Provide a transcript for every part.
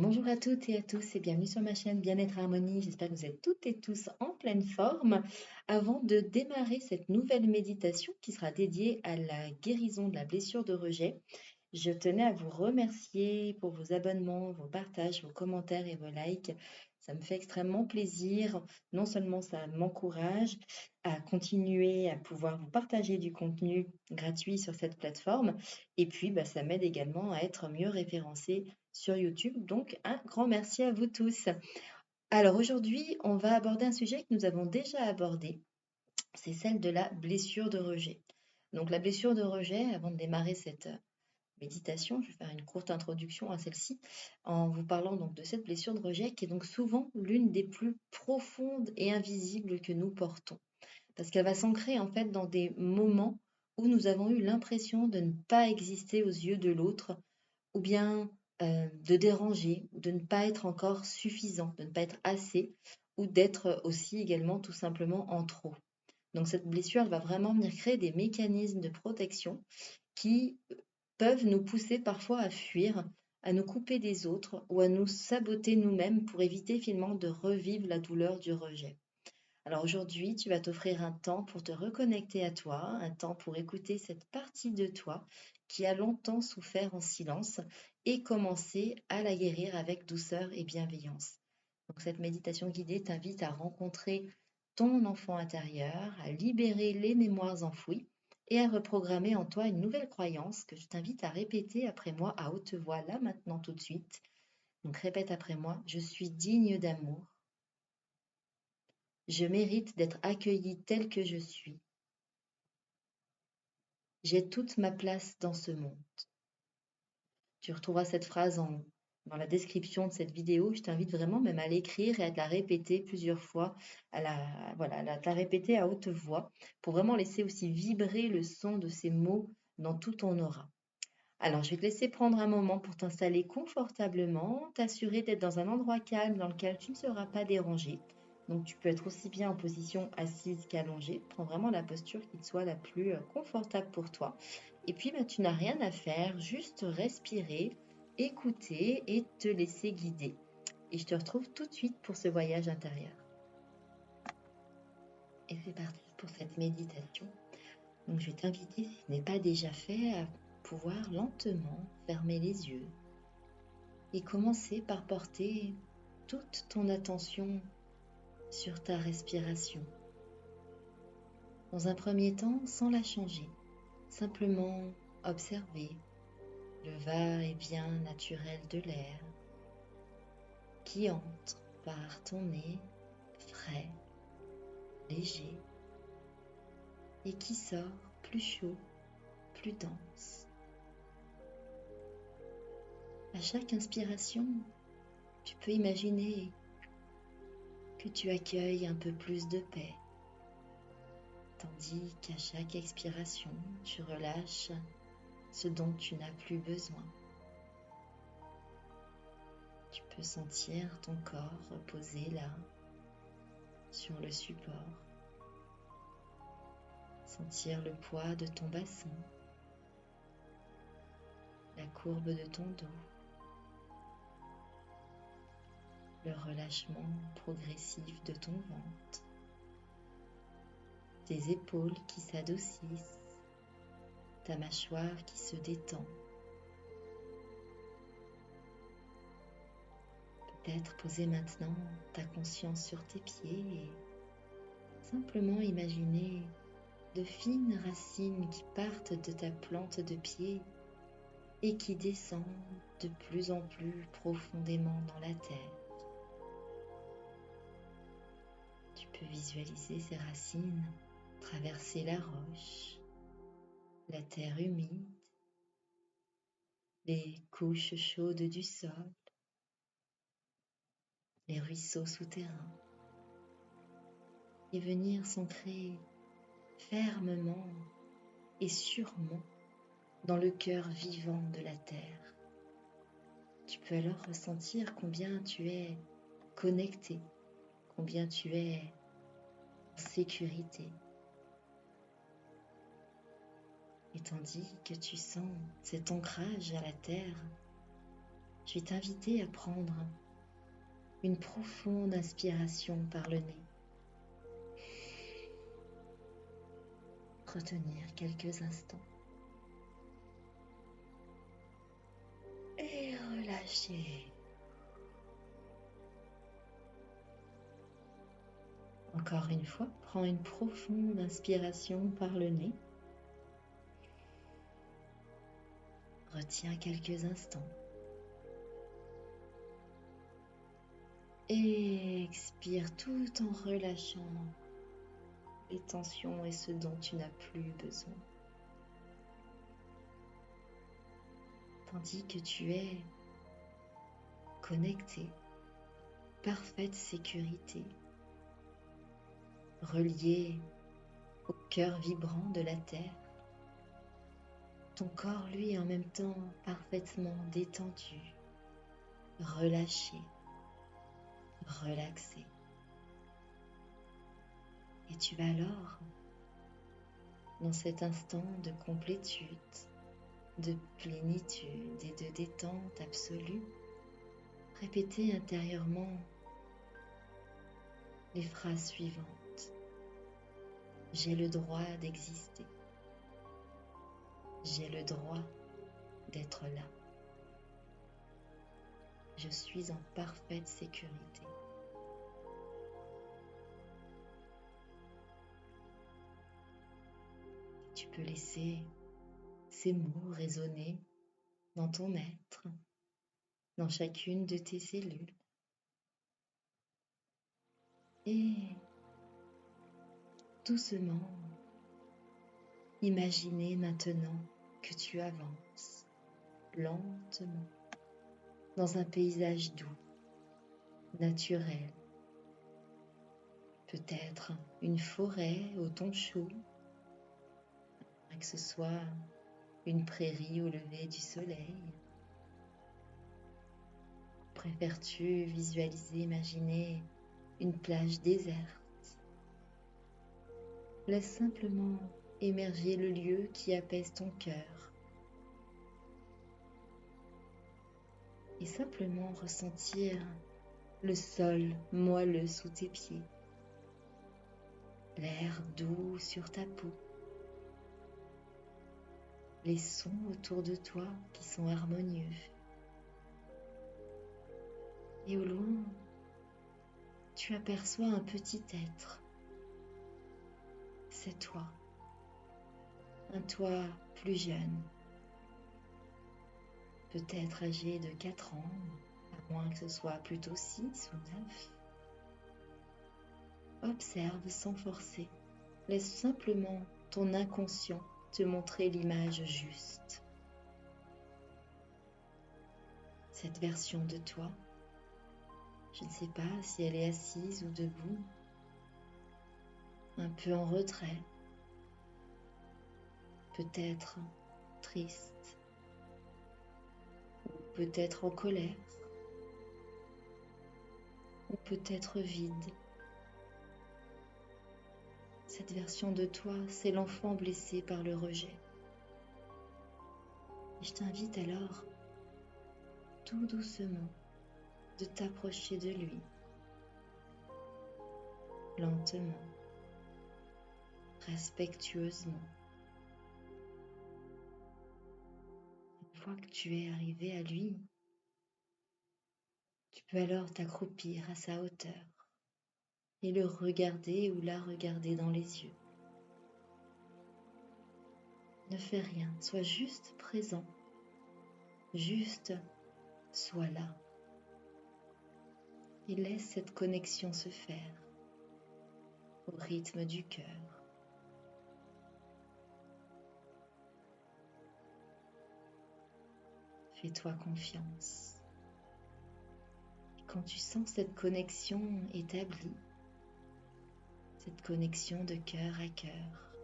Bonjour à toutes et à tous et bienvenue sur ma chaîne Bien-être Harmonie. J'espère que vous êtes toutes et tous en pleine forme. Avant de démarrer cette nouvelle méditation qui sera dédiée à la guérison de la blessure de rejet, je tenais à vous remercier pour vos abonnements, vos partages, vos commentaires et vos likes. Ça me fait extrêmement plaisir. Non seulement ça m'encourage à continuer à pouvoir vous partager du contenu gratuit sur cette plateforme, et puis ça m'aide également à être mieux référencé sur YouTube. Donc un grand merci à vous tous. Alors aujourd'hui, on va aborder un sujet que nous avons déjà abordé, c'est celle de la blessure de rejet. Donc la blessure de rejet, avant de démarrer cette méditation, je vais faire une courte introduction à celle-ci en vous parlant donc de cette blessure de rejet qui est donc souvent l'une des plus profondes et invisibles que nous portons. Parce qu'elle va s'ancrer en fait dans des moments où nous avons eu l'impression de ne pas exister aux yeux de l'autre, ou bien de déranger, de ne pas être encore suffisant, de ne pas être assez, ou d'être aussi également tout simplement en trop. Donc cette blessure, elle va vraiment venir créer des mécanismes de protection qui peuvent nous pousser parfois à fuir, à nous couper des autres ou à nous saboter nous-mêmes pour éviter finalement de revivre la douleur du rejet. Alors aujourd'hui, tu vas t'offrir un temps pour te reconnecter à toi, un temps pour écouter cette partie de toi qui a longtemps souffert en silence et commencer à la guérir avec douceur et bienveillance. Donc cette méditation guidée t'invite à rencontrer ton enfant intérieur, à libérer les mémoires enfouies et à reprogrammer en toi une nouvelle croyance que je t'invite à répéter après moi à haute voix, là maintenant tout de suite. Donc répète après moi, je suis digne d'amour, je mérite d'être accueillie telle que je suis, j'ai toute ma place dans ce monde. Tu retrouveras cette phrase dans la description de cette vidéo. Je t'invite vraiment même à l'écrire et à te la répéter plusieurs fois, à te la répéter à haute voix pour vraiment laisser aussi vibrer le son de ces mots dans tout ton aura. Alors, je vais te laisser prendre un moment pour t'installer confortablement, t'assurer d'être dans un endroit calme dans lequel tu ne seras pas dérangé. Donc, tu peux être aussi bien en position assise qu'allongée. Prends vraiment la posture qui te soit la plus confortable pour toi. Et puis, tu n'as rien à faire, juste respirer, écouter et te laisser guider. Et je te retrouve tout de suite pour ce voyage intérieur. Et c'est parti pour cette méditation. Donc, je vais t'inviter, si ce n'est pas déjà fait, à pouvoir lentement fermer les yeux et commencer par porter toute ton attention sur ta respiration. Dans un premier temps, sans la changer, simplement observer le va-et-vient naturel de l'air qui entre par ton nez frais, léger et qui sort plus chaud, plus dense. À chaque inspiration, tu peux imaginer que tu accueilles un peu plus de paix, tandis qu'à chaque expiration, tu relâches ce dont tu n'as plus besoin. Tu peux sentir ton corps reposer là, sur le support, sentir le poids de ton bassin, la courbe de ton dos, le relâchement progressif de ton ventre, tes épaules qui s'adoucissent, ta mâchoire qui se détend. Peut-être poser maintenant ta conscience sur tes pieds et simplement imaginer de fines racines qui partent de ta plante de pied et qui descendent de plus en plus profondément dans la terre. Tu peux visualiser ces racines traverser la roche, la terre humide, les couches chaudes du sol, les ruisseaux souterrains, et venir s'ancrer fermement et sûrement dans le cœur vivant de la terre. Tu peux alors ressentir combien tu es connecté, combien tu es en sécurité. Et tandis que tu sens cet ancrage à la terre, Je vais t'inviter à prendre une profonde inspiration par le nez. Retenir quelques instants. Et relâcher. Encore une fois, prends une profonde inspiration par le nez. Retiens quelques instants. Et expire tout en relâchant les tensions et ce dont tu n'as plus besoin. Tandis que tu es connecté, parfaite sécurité, relié au cœur vibrant de la Terre. Ton corps, lui, est en même temps parfaitement détendu, relâché, relaxé. Et tu vas alors, dans cet instant de complétude, de plénitude et de détente absolue, répéter intérieurement les phrases suivantes. J'ai le droit d'exister. J'ai le droit d'être là. Je suis en parfaite sécurité. Tu peux laisser ces mots résonner dans ton être, dans chacune de tes cellules. Et doucement, imaginez maintenant que tu avances lentement dans un paysage doux, naturel. Peut-être une forêt au ton chaud, que ce soit une prairie au lever du soleil. Préfères-tu visualiser, imaginer une plage déserte? Laisse simplement émerger le lieu qui apaise ton cœur et simplement ressentir le sol moelleux sous tes pieds, l'air doux sur ta peau, les sons autour de toi qui sont harmonieux. Et au loin, tu aperçois un petit être. C'est toi, un toi plus jeune, peut-être âgé de 4 ans, à moins que ce soit plutôt 6 ou 9. Observe sans forcer, laisse simplement ton inconscient te montrer l'image juste. Cette version de toi, je ne sais pas si elle est assise ou debout, un peu en retrait, peut-être triste, ou peut-être en colère, ou peut-être vide. Cette version de toi, c'est l'enfant blessé par le rejet. Et je t'invite alors, tout doucement, de t'approcher de lui, lentement, respectueusement. Une fois que tu es arrivé à lui, tu peux alors t'accroupir à sa hauteur et le regarder ou la regarder dans les yeux. Ne fais rien, sois juste présent, juste sois là et laisse cette connexion se faire au rythme du cœur. Fais-toi confiance. Quand tu sens cette connexion établie, cette connexion de cœur à cœur,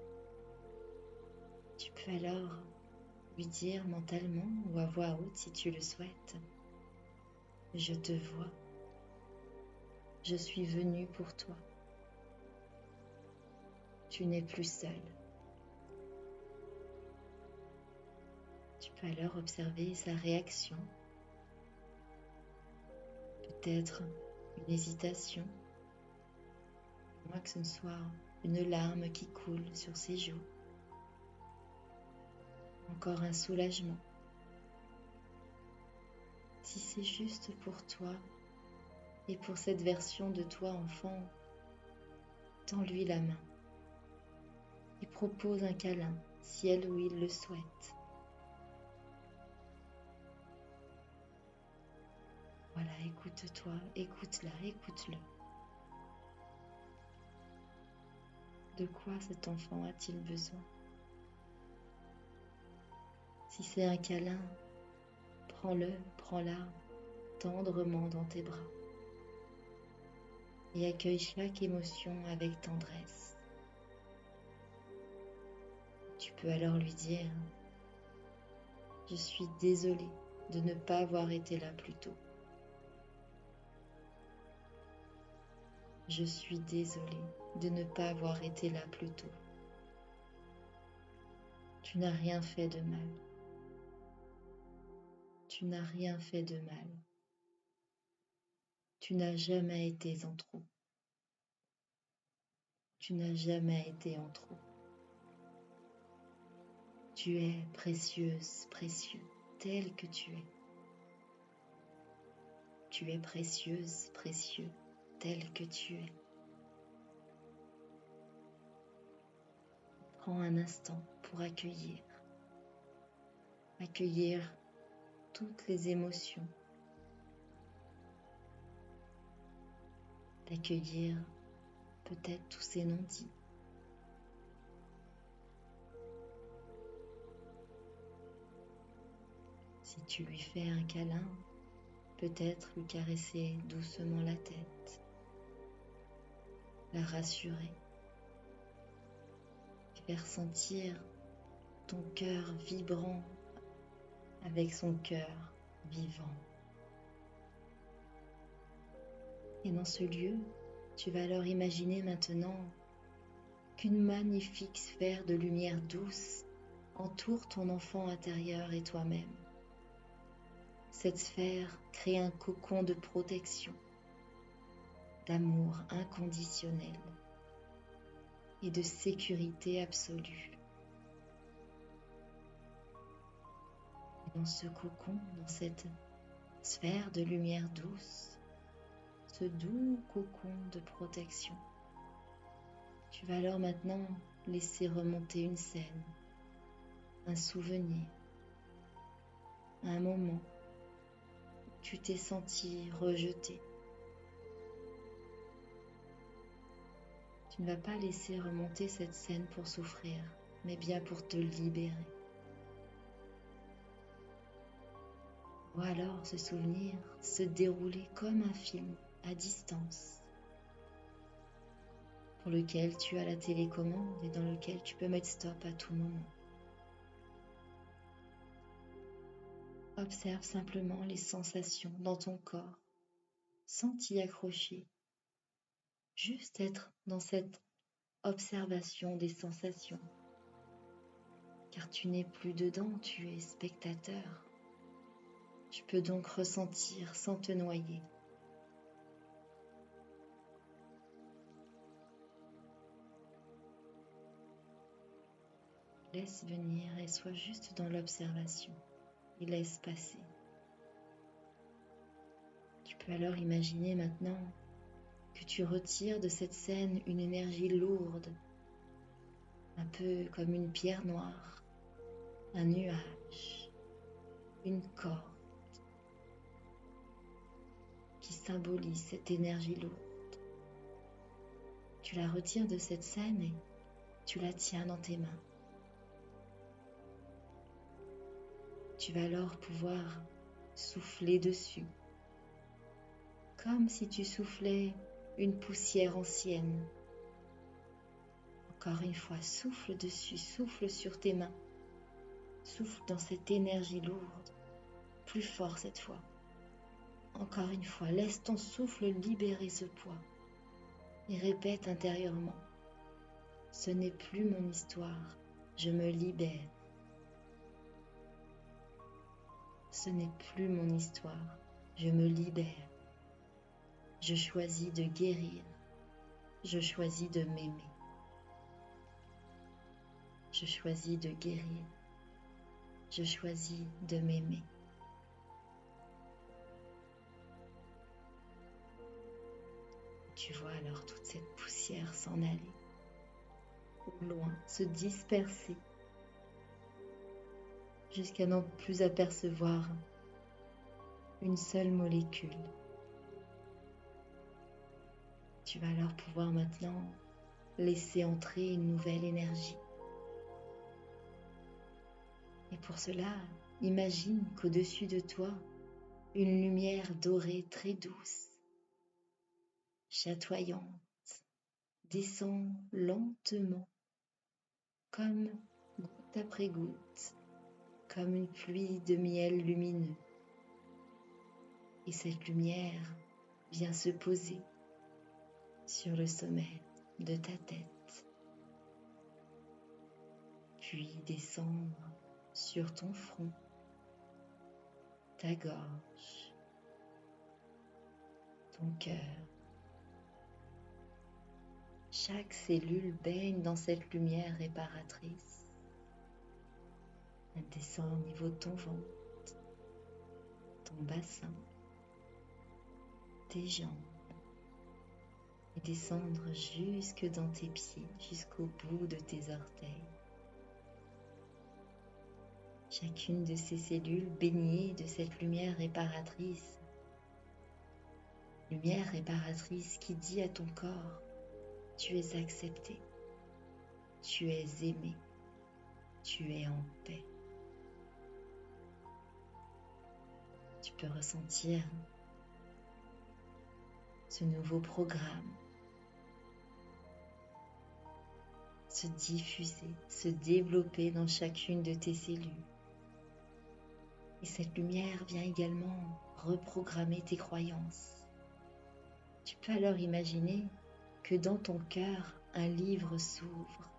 tu peux alors lui dire mentalement ou à voix haute si tu le souhaites, je te vois, je suis venu pour toi, tu n'es plus seul. Tu peux alors observer sa réaction, peut-être une hésitation, à moins que ce ne soit une larme qui coule sur ses joues, encore un soulagement. Si c'est juste pour toi et pour cette version de toi enfant, tends-lui la main et propose un câlin si elle ou il le souhaite. Voilà, écoute-toi, écoute-la, écoute-le. De quoi cet enfant a-t-il besoin? Si c'est un câlin, prends-le, prends-la tendrement dans tes bras et accueille chaque émotion avec tendresse. Tu peux alors lui dire: je suis désolée de ne pas avoir été là plus tôt. Je suis désolée de ne pas avoir été là plus tôt. Tu n'as rien fait de mal. Tu n'as rien fait de mal. Tu n'as jamais été en trop. Tu n'as jamais été en trop. Tu es précieuse, précieux, tel que tu es. Tu es précieuse, précieux, tel que tu es. Prends un instant pour accueillir toutes les émotions, d'accueillir peut-être tous ces non-dits. Si tu lui fais un câlin, peut-être lui caresser doucement la tête, la rassurer, faire sentir ton cœur vibrant avec son cœur vivant. Et dans ce lieu, tu vas alors imaginer maintenant qu'une magnifique sphère de lumière douce entoure ton enfant intérieur et toi-même. Cette sphère crée un cocon de protection, d'amour inconditionnel et de sécurité absolue. Et dans ce cocon, dans cette sphère de lumière douce, ce doux cocon de protection, tu vas alors maintenant laisser remonter une scène, un souvenir, un moment où tu t'es senti rejeté. Tu ne vas pas laisser remonter cette scène pour souffrir, mais bien pour te libérer. Vois alors ce souvenir se dérouler comme un film à distance, pour lequel tu as la télécommande et dans lequel tu peux mettre stop à tout moment. Observe simplement les sensations dans ton corps, sans t'y accrocher. Juste être dans cette observation des sensations, car tu n'es plus dedans, tu es spectateur. Tu peux donc ressentir sans te noyer. Laisse venir et sois juste dans l'observation et laisse passer. Tu peux alors imaginer maintenant que tu retires de cette scène une énergie lourde, un peu comme une pierre noire, un nuage, une corde qui symbolise cette énergie lourde. Tu la retires de cette scène et tu la tiens dans tes mains. Tu vas alors pouvoir souffler dessus, comme si tu soufflais une poussière ancienne. Encore une fois, souffle dessus, souffle sur tes mains, souffle dans cette énergie lourde, plus fort cette fois. Encore une fois, laisse ton souffle libérer ce poids et répète intérieurement: ce n'est plus mon histoire, je me libère. Ce n'est plus mon histoire, je me libère. Je choisis de guérir. Je choisis de m'aimer. Je choisis de guérir. Je choisis de m'aimer. Tu vois alors toute cette poussière s'en aller, au loin, se disperser, jusqu'à n'en plus apercevoir une seule molécule. Tu vas alors pouvoir maintenant laisser entrer une nouvelle énergie. Et pour cela, imagine qu'au-dessus de toi, une lumière dorée très douce, chatoyante, descend lentement, comme goutte après goutte, comme une pluie de miel lumineux. Et cette lumière vient se poser sur le sommet de ta tête, puis descendre sur ton front, ta gorge, ton cœur. Chaque cellule baigne dans cette lumière réparatrice. Elle descend au niveau de ton ventre, ton bassin, tes jambes, et descendre jusque dans tes pieds, jusqu'au bout de tes orteils. Chacune de ces cellules baignées de cette lumière réparatrice qui dit à ton corps: tu es accepté, tu es aimé, tu es en paix. Tu peux ressentir ce nouveau programme se diffuser, se développer dans chacune de tes cellules. Et cette lumière vient également reprogrammer tes croyances. Tu peux alors imaginer que dans ton cœur, un livre s'ouvre.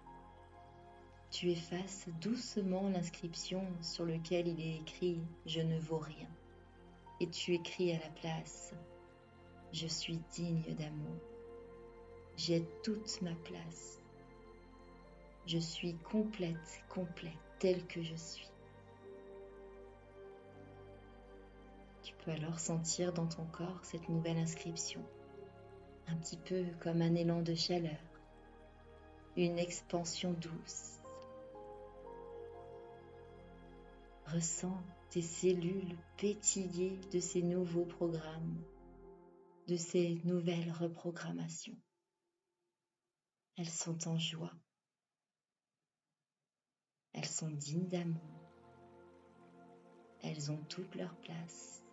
Tu effaces doucement l'inscription sur laquelle il est écrit « Je ne vaux rien » et tu écris à la place « Je suis digne d'amour, j'ai toute ma place, je suis complète, telle que je suis ». Tu peux alors sentir dans ton corps cette nouvelle inscription, un petit peu comme un élan de chaleur, une expansion douce. Ressens tes cellules pétiller de ces nouveaux programmes, de ces nouvelles reprogrammations. Elles sont en joie. Elles sont dignes d'amour. Elles ont toute leur place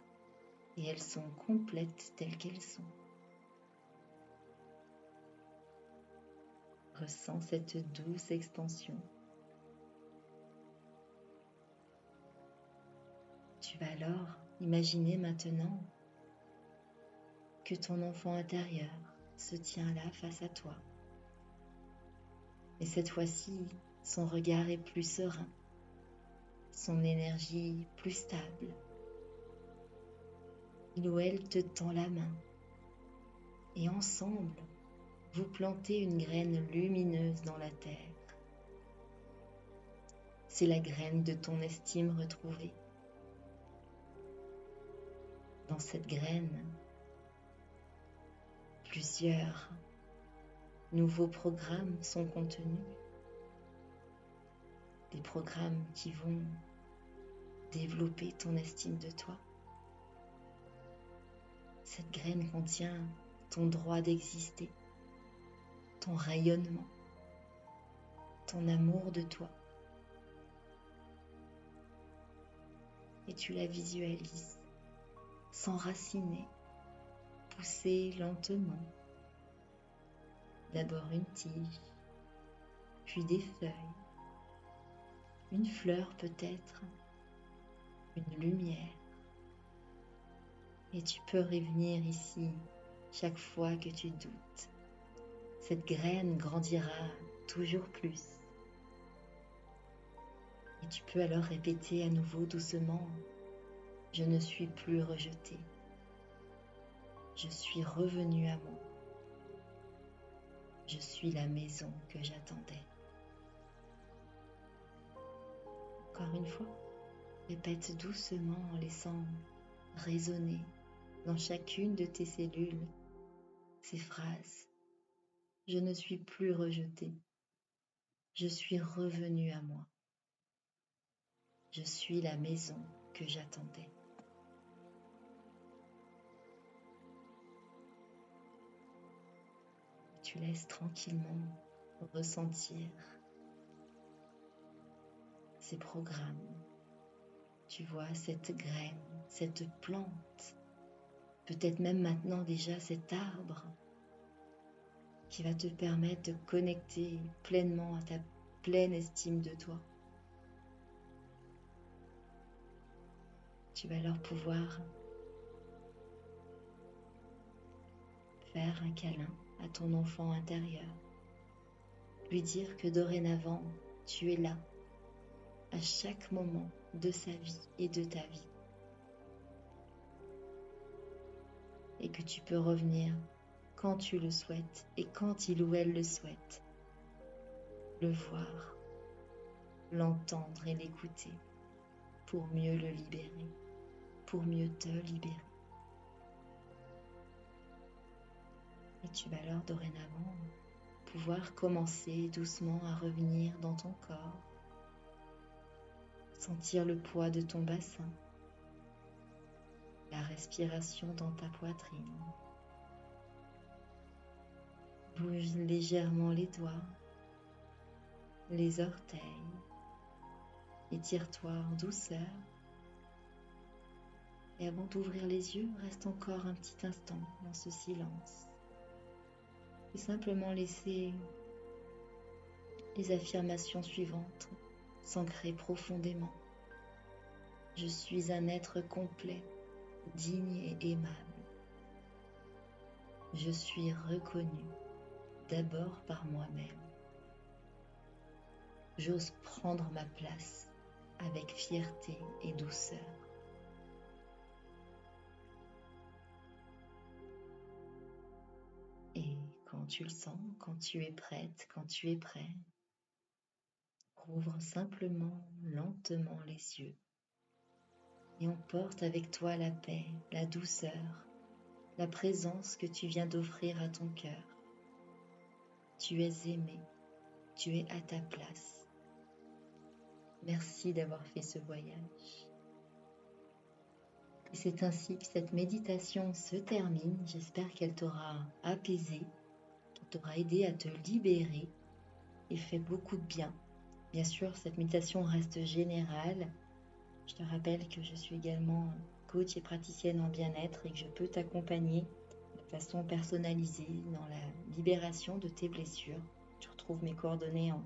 et elles sont complètes telles qu'elles sont. Ressens cette douce expansion. Tu vas alors imaginer maintenant que ton enfant intérieur se tient là face à toi. Et cette fois-ci, son regard est plus serein, son énergie plus stable. Il ou elle te tend la main et ensemble, vous plantez une graine lumineuse dans la terre. C'est la graine de ton estime retrouvée. Dans cette graine, plusieurs nouveaux programmes sont contenus. Des programmes qui vont développer ton estime de toi. Cette graine contient ton droit d'exister, ton rayonnement, ton amour de toi. Et tu la visualises s'enraciner, pousser lentement. D'abord une tige, puis des feuilles, une fleur peut-être, une lumière. Et tu peux revenir ici chaque fois que tu doutes. Cette graine grandira toujours plus. Et tu peux alors répéter à nouveau doucement: je ne suis plus rejetée. Je suis revenu à moi. Je suis la maison que j'attendais. Encore une fois, répète doucement en laissant résonner dans chacune de tes cellules ces phrases. Je ne suis plus rejetée. Je suis revenu à moi. Je suis la maison que j'attendais. Tu laisses tranquillement ressentir ces programmes. Tu vois cette graine, cette plante, peut-être même maintenant déjà cet arbre qui va te permettre de connecter pleinement à ta pleine estime de toi. Tu vas alors pouvoir faire un câlin à ton enfant intérieur, lui dire que dorénavant, tu es là, à chaque moment de sa vie et de ta vie, et que tu peux revenir quand tu le souhaites et quand il ou elle le souhaite, le voir, l'entendre et l'écouter pour mieux le libérer, pour mieux te libérer. Et tu vas alors dorénavant pouvoir commencer doucement à revenir dans ton corps, sentir le poids de ton bassin, la respiration dans ta poitrine. Bouge légèrement les doigts, les orteils, étire-toi en douceur. Et avant d'ouvrir les yeux, reste encore un petit instant dans ce silence. Et simplement laisser les affirmations suivantes s'ancrer profondément. Je suis un être complet, digne et aimable. Je suis reconnu d'abord par moi-même. J'ose prendre ma place avec fierté et douceur. Et quand tu le sens, quand tu es prête, quand tu es prêt, ouvre simplement, lentement les yeux et emporte avec toi la paix, la douceur, la présence que tu viens d'offrir à ton cœur. Tu es aimé, tu es à ta place. Merci d'avoir fait ce voyage. Et c'est ainsi que cette méditation se termine. J'espère qu'elle t'aura apaisé, qu'elle t'aura aidé à te libérer et fait beaucoup de bien. Bien sûr, cette méditation reste générale. Je te rappelle que je suis également coach et praticienne en bien-être et que je peux t'accompagner de façon personnalisée dans la libération de tes blessures. Tu retrouves mes coordonnées en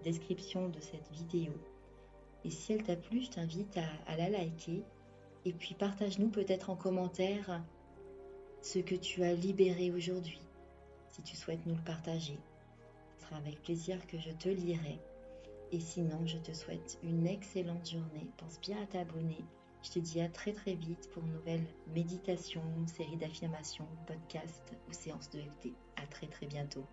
description de cette vidéo. Et si elle t'a plu, je t'invite à la liker. Et puis partage-nous peut-être en commentaire ce que tu as libéré aujourd'hui. Si tu souhaites nous le partager, ce sera avec plaisir que je te lirai. Et sinon, je te souhaite une excellente journée. Pense bien à t'abonner. Je te dis à très très vite pour une nouvelle méditation, série d'affirmations, podcast ou séance de FT. À très très bientôt.